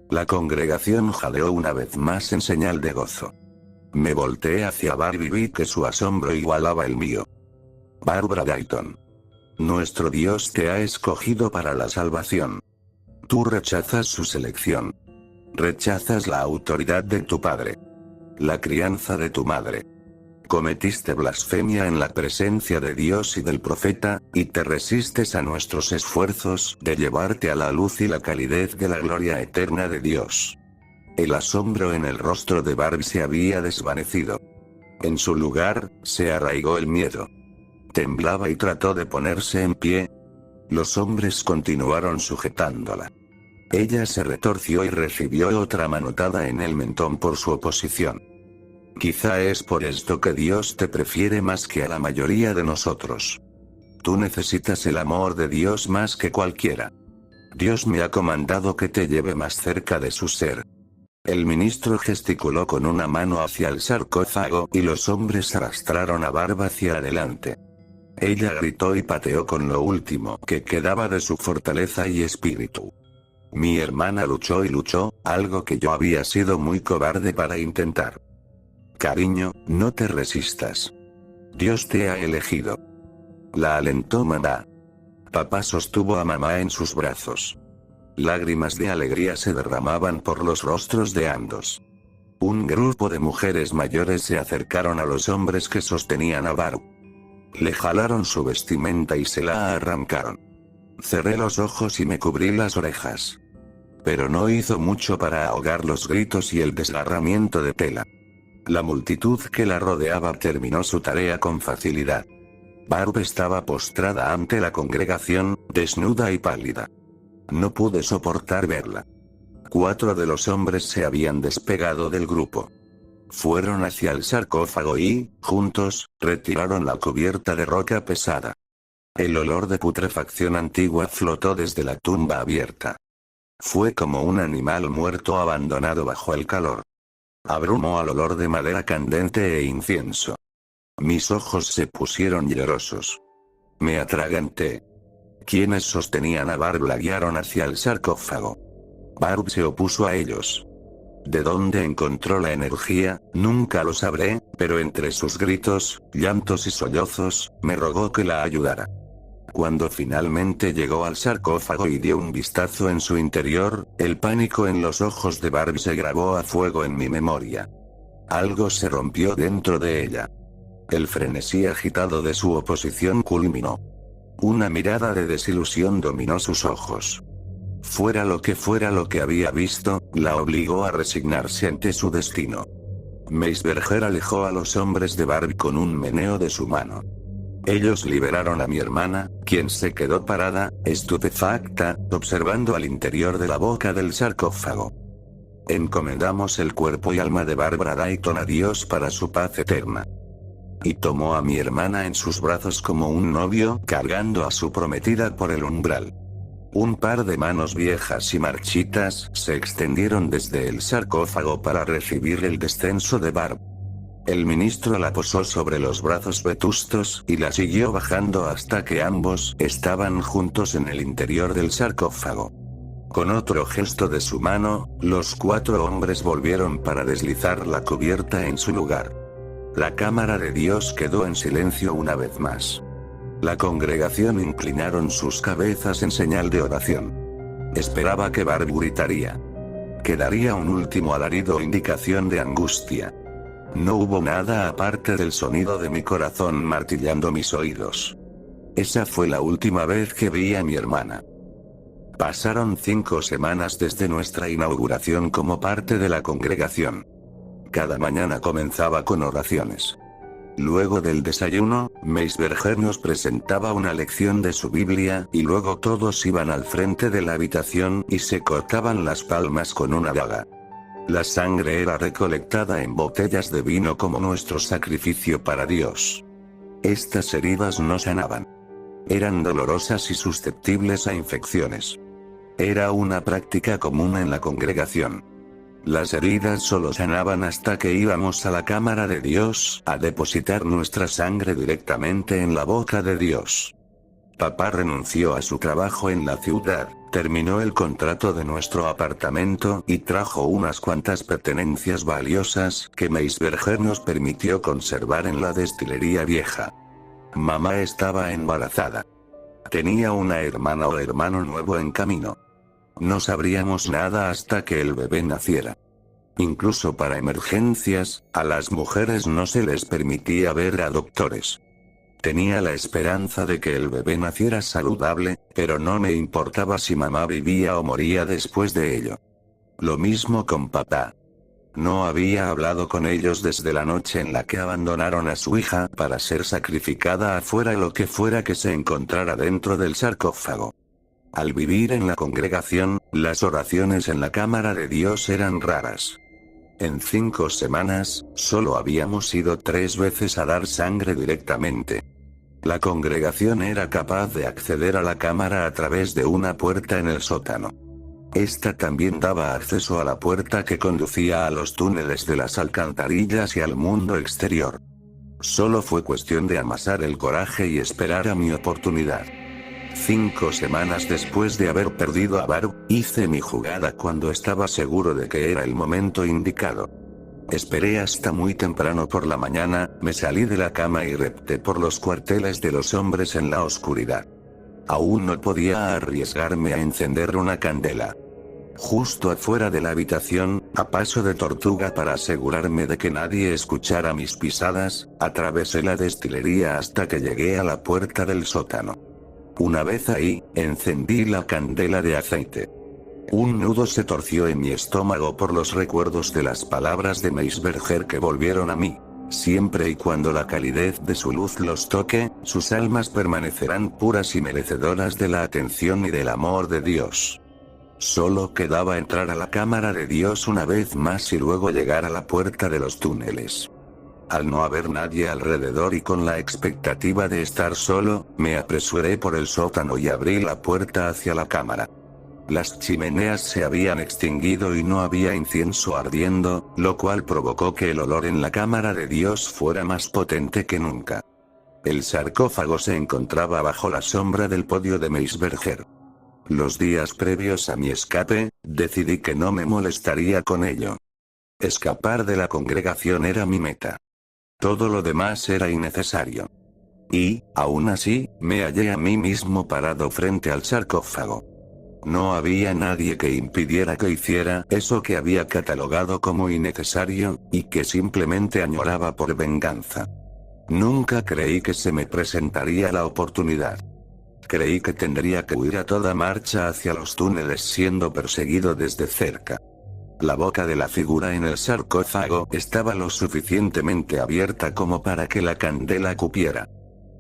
Speaker 1: La congregación jadeó una vez más en señal de gozo. Me volteé hacia Barb y vi que su asombro igualaba el mío. Barbara Dayton. Nuestro Dios te ha escogido para la salvación. Tú rechazas su selección. Rechazas la autoridad de tu padre. La crianza de tu madre. Cometiste blasfemia en la presencia de Dios y del profeta, y te resistes a nuestros esfuerzos de llevarte a la luz y la calidez de la gloria eterna de Dios. El asombro en el rostro de Barb se había desvanecido. En su lugar, se arraigó el miedo. Temblaba y trató de ponerse en pie. Los hombres continuaron sujetándola. Ella se retorció y recibió otra manotada en el mentón por su oposición. Quizá es por esto que Dios te prefiere más que a la mayoría de nosotros. Tú necesitas el amor de Dios más que cualquiera. Dios me ha comandado que te lleve más cerca de su ser. El ministro gesticuló con una mano hacia el sarcófago y los hombres arrastraron a Barb hacia adelante. Ella gritó y pateó con lo último que quedaba de su fortaleza y espíritu. Mi hermana luchó y luchó, algo que yo había sido muy cobarde para intentar. Cariño, no te resistas. Dios te ha elegido. La alentó mamá. Papá sostuvo a mamá en sus brazos. Lágrimas de alegría se derramaban por los rostros de ambos. Un grupo de mujeres mayores se acercaron a los hombres que sostenían a Barb. Le jalaron su vestimenta y se la arrancaron. Cerré los ojos y me cubrí las orejas. Pero no hizo mucho para ahogar los gritos y el desgarramiento de tela. La multitud que la rodeaba terminó su tarea con facilidad. Barb estaba postrada ante la congregación, desnuda y pálida. No pude soportar verla. 4 de los hombres se habían despegado del grupo. Fueron hacia el sarcófago y, juntos, retiraron la cubierta de roca pesada. El olor de putrefacción antigua flotó desde la tumba abierta. Fue como un animal muerto abandonado bajo el calor. Abrumó al olor de madera candente e incienso. Mis ojos se pusieron llorosos. Me atraganté. Quienes sostenían a Barb la guiaron hacia el sarcófago. Barb se opuso a ellos. ¿De dónde encontró la energía? Nunca lo sabré, pero entre sus gritos, llantos y sollozos, me rogó que la ayudara. Cuando finalmente llegó al sarcófago y dio un vistazo en su interior, el pánico en los ojos de Barb se grabó a fuego en mi memoria. Algo se rompió dentro de ella. El frenesí agitado de su oposición culminó. Una mirada de desilusión dominó sus ojos. Fuera lo que había visto, la obligó a resignarse ante su destino. Meisberger alejó a los hombres de Barb con un meneo de su mano. Ellos liberaron a mi hermana, quien se quedó parada, estupefacta, observando al interior de la boca del sarcófago. Encomendamos el cuerpo y alma de Barbara Dayton a Dios para su paz eterna. Y tomó a mi hermana en sus brazos como un novio cargando a su prometida por el umbral. Un par de manos viejas y marchitas se extendieron desde el sarcófago para recibir el descenso de Barb. El ministro la posó sobre los brazos vetustos y la siguió bajando hasta que ambos estaban juntos en el interior del sarcófago. Con otro gesto de su mano, los 4 hombres volvieron para deslizar la cubierta en su lugar. La cámara de Dios quedó en silencio una vez más. La congregación inclinaron sus cabezas en señal de oración. Esperaba que Barb gritaría. Que daría un último alarido o indicación de angustia. No hubo nada aparte del sonido de mi corazón martillando mis oídos. Esa fue la última vez que vi a mi hermana. Pasaron 5 semanas desde nuestra inauguración como parte de la congregación. Cada mañana comenzaba con oraciones. Luego del desayuno, Meisberger nos presentaba una lección de su Biblia y luego todos iban al frente de la habitación y se cortaban las palmas con una daga. La sangre era recolectada en botellas de vino como nuestro sacrificio para Dios. Estas heridas no sanaban. Eran dolorosas y susceptibles a infecciones. Era una práctica común en la congregación. Las heridas solo sanaban hasta que íbamos a la cámara de Dios a depositar nuestra sangre directamente en la boca de Dios. Papá renunció a su trabajo en la ciudad, terminó el contrato de nuestro apartamento y trajo unas cuantas pertenencias valiosas que Meisberger nos permitió conservar en la destilería vieja. Mamá estaba embarazada. Tenía una hermana o hermano nuevo en camino. No sabríamos nada hasta que el bebé naciera. Incluso para emergencias, a las mujeres no se les permitía ver a doctores. Tenía la esperanza de que el bebé naciera saludable, pero no me importaba si mamá vivía o moría después de ello. Lo mismo con papá. No había hablado con ellos desde la noche en la que abandonaron a su hija para ser sacrificada afuera lo que fuera que se encontrara dentro del sarcófago. Al vivir en la congregación, las oraciones en la cámara de Dios eran raras. En 5 semanas, solo habíamos ido 3 veces a dar sangre directamente. La congregación era capaz de acceder a la cámara a través de una puerta en el sótano. Esta también daba acceso a la puerta que conducía a los túneles de las alcantarillas y al mundo exterior. Solo fue cuestión de amasar el coraje y esperar a mi oportunidad. 5 semanas después de haber perdido a Barb, hice mi jugada cuando estaba seguro de que era el momento indicado. Esperé hasta muy temprano por la mañana, me salí de la cama y repté por los cuarteles de los hombres en la oscuridad. Aún no podía arriesgarme a encender una candela. Justo afuera de la habitación, a paso de tortuga para asegurarme de que nadie escuchara mis pisadas, atravesé la destilería hasta que llegué a la puerta del sótano. Una vez ahí, encendí la candela de aceite. Un nudo se torció en mi estómago por los recuerdos de las palabras de Meisberger que volvieron a mí. Siempre y cuando la calidez de su luz los toque, sus almas permanecerán puras y merecedoras de la atención y del amor de Dios. Solo quedaba entrar a la cámara de Dios una vez más y luego llegar a la puerta de los túneles. Al no haber nadie alrededor y con la expectativa de estar solo, me apresuré por el sótano y abrí la puerta hacia la cámara. Las chimeneas se habían extinguido y no había incienso ardiendo, lo cual provocó que el olor en la cámara de Dios fuera más potente que nunca. El sarcófago se encontraba bajo la sombra del podio de Meisberger. Los días previos a mi escape, decidí que no me molestaría con ello. Escapar de la congregación era mi meta. Todo lo demás era innecesario. Y, aún así, me hallé a mí mismo parado frente al sarcófago. No había nadie que impidiera que hiciera eso que había catalogado como innecesario, y que simplemente añoraba por venganza. Nunca creí que se me presentaría la oportunidad. Creí que tendría que huir a toda marcha hacia los túneles siendo perseguido desde cerca. La boca de la figura en el sarcófago estaba lo suficientemente abierta como para que la candela cupiera.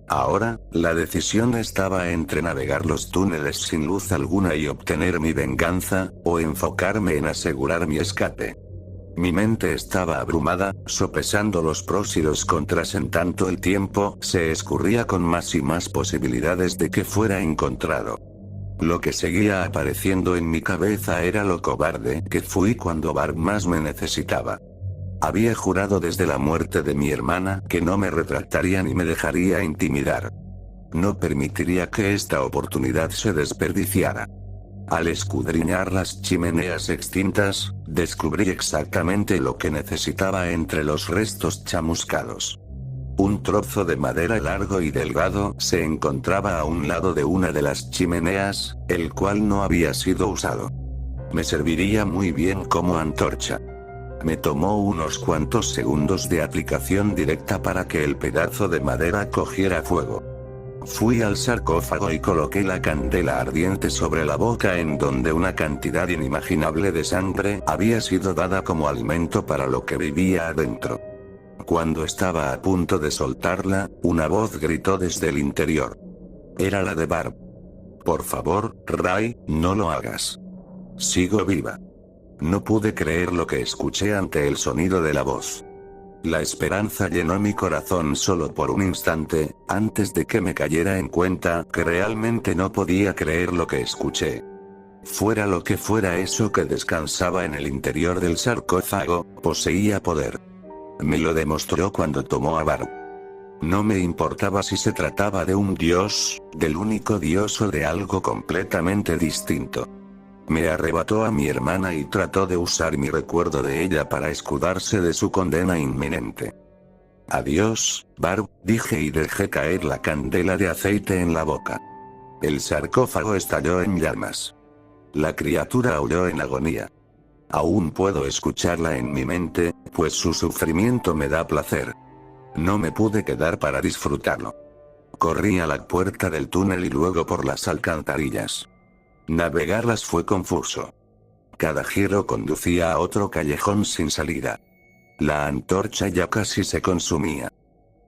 Speaker 1: Ahora, la decisión estaba entre navegar los túneles sin luz alguna y obtener mi venganza, o enfocarme en asegurar mi escape. Mi mente estaba abrumada, sopesando los pros y los contras en tanto el tiempo se escurría con más y más posibilidades de que fuera encontrado. Lo que seguía apareciendo en mi cabeza era lo cobarde que fui cuando Barb más me necesitaba. Había jurado desde la muerte de mi hermana que no me retractaría ni me dejaría intimidar. No permitiría que esta oportunidad se desperdiciara. Al escudriñar las chimeneas extintas, descubrí exactamente lo que necesitaba entre los restos chamuscados. Un trozo de madera largo y delgado se encontraba a un lado de una de las chimeneas, el cual no había sido usado. Me serviría muy bien como antorcha. Me tomó unos cuantos segundos de aplicación directa para que el pedazo de madera cogiera fuego. Fui al sarcófago y coloqué la candela ardiente sobre la boca en donde una cantidad inimaginable de sangre había sido dada como alimento para lo que vivía adentro. Cuando estaba a punto de soltarla, una voz gritó desde el interior. Era la de Barb. Por favor, Ray, no lo hagas. Sigo viva. No pude creer lo que escuché ante el sonido de la voz. La esperanza llenó mi corazón solo por un instante, antes de que me cayera en cuenta que realmente no podía creer lo que escuché. Fuera lo que fuera eso que descansaba en el interior del sarcófago, poseía poder. Me lo demostró cuando tomó a Barb. No me importaba si se trataba de un dios, del único dios o de algo completamente distinto. Me arrebató a mi hermana y trató de usar mi recuerdo de ella para escudarse de su condena inminente. Adiós, Barb, dije y dejé caer la candela de aceite en la boca. El sarcófago estalló en llamas. La criatura aulló en agonía. Aún puedo escucharla en mi mente, pues su sufrimiento me da placer. No me pude quedar para disfrutarlo. Corrí a la puerta del túnel y luego por las alcantarillas. Navegarlas fue confuso. Cada giro conducía a otro callejón sin salida. La antorcha ya casi se consumía.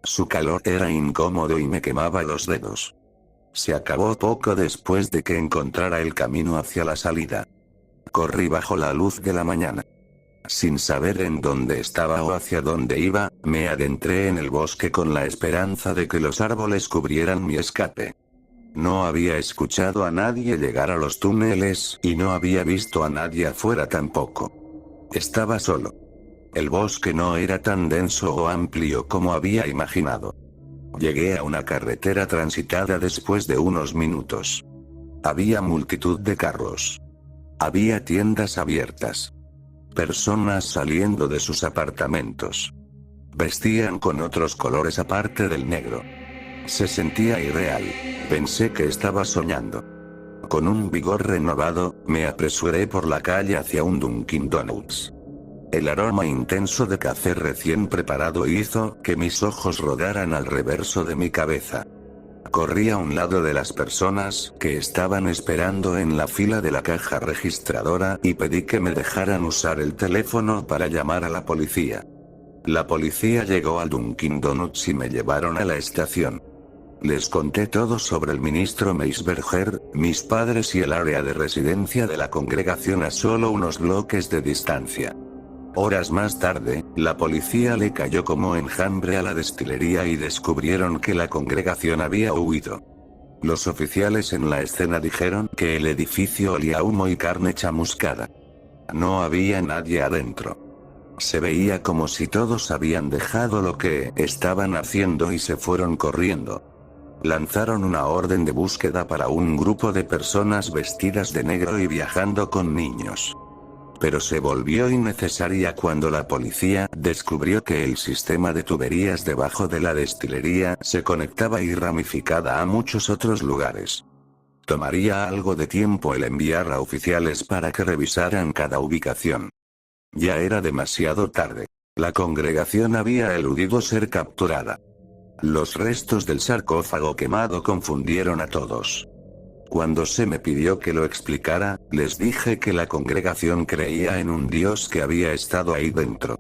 Speaker 1: Su calor era incómodo y me quemaba los dedos. Se acabó poco después de que encontrara el camino hacia la salida. Corrí bajo la luz de la mañana. Sin saber en dónde estaba o hacia dónde iba, me adentré en el bosque con la esperanza de que los árboles cubrieran mi escape. No había escuchado a nadie llegar a los túneles y no había visto a nadie afuera tampoco. Estaba solo. El bosque no era tan denso o amplio como había imaginado. Llegué a una carretera transitada después de unos minutos. Había multitud de carros. Había tiendas abiertas. Personas saliendo de sus apartamentos. Vestían con otros colores aparte del negro. Se sentía irreal. Pensé que estaba soñando. Con un vigor renovado, me apresuré por la calle hacia un Dunkin' Donuts. El aroma intenso de café recién preparado hizo que mis ojos rodaran al reverso de mi cabeza. Corrí a un lado de las personas que estaban esperando en la fila de la caja registradora y pedí que me dejaran usar el teléfono para llamar a la policía. La policía llegó al Dunkin' Donuts y me llevaron a la estación. Les conté todo sobre el ministro Meisberger, mis padres y el área de residencia de la congregación a solo unos bloques de distancia. Horas más tarde, la policía le cayó como enjambre a la destilería y descubrieron que la congregación había huido. Los oficiales en la escena dijeron que el edificio olía a humo y carne chamuscada. No había nadie adentro. Se veía como si todos habían dejado lo que estaban haciendo y se fueron corriendo. Lanzaron una orden de búsqueda para un grupo de personas vestidas de negro y viajando con niños. Pero se volvió innecesaria cuando la policía descubrió que el sistema de tuberías debajo de la destilería se conectaba y ramificada a muchos otros lugares. Tomaría algo de tiempo el enviar a oficiales para que revisaran cada ubicación. Ya era demasiado tarde. La congregación había eludido ser capturada. Los restos del sarcófago quemado confundieron a todos. Cuando se me pidió que lo explicara, les dije que la congregación creía en un Dios que había estado ahí dentro.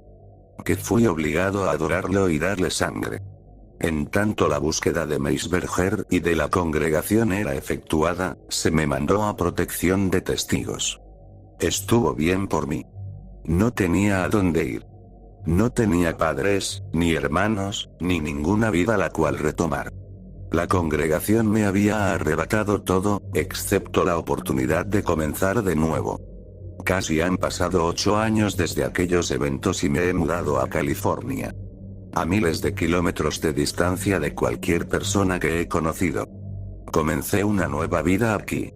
Speaker 1: Que fui obligado a adorarlo y darle sangre. En tanto la búsqueda de Meisberger y de la congregación era efectuada, se me mandó a protección de testigos. Estuvo bien por mí. No tenía a dónde ir. No tenía padres, ni hermanos, ni ninguna vida la cual retomar. La congregación me había arrebatado todo, excepto la oportunidad de comenzar de nuevo. Casi han pasado 8 años desde aquellos eventos y me he mudado a California. A miles de kilómetros de distancia de cualquier persona que he conocido. Comencé una nueva vida aquí.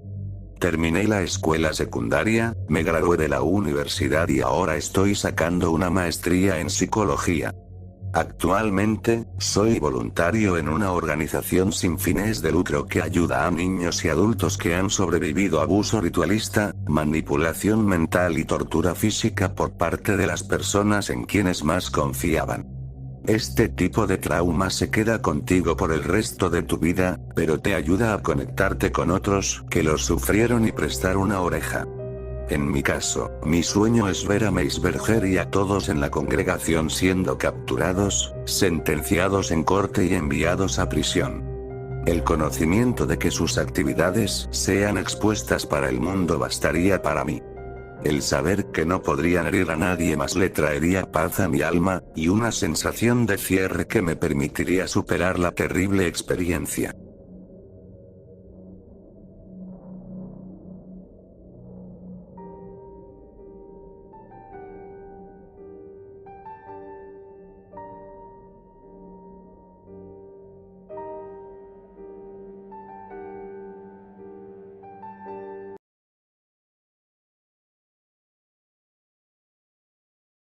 Speaker 1: Terminé la escuela secundaria, me gradué de la universidad y ahora estoy sacando una maestría en psicología. Actualmente, soy voluntario en una organización sin fines de lucro que ayuda a niños y adultos que han sobrevivido a abuso ritualista, manipulación mental y tortura física por parte de las personas en quienes más confiaban. Este tipo de trauma se queda contigo por el resto de tu vida, pero te ayuda a conectarte con otros que los sufrieron y prestar una oreja. En mi caso, mi sueño es ver a Meisberger y a todos en la congregación siendo capturados, sentenciados en corte y enviados a prisión. El conocimiento de que sus actividades sean expuestas para el mundo bastaría para mí. El saber que no podrían herir a nadie más le traería paz a mi alma, y una sensación de cierre que me permitiría superar la terrible experiencia.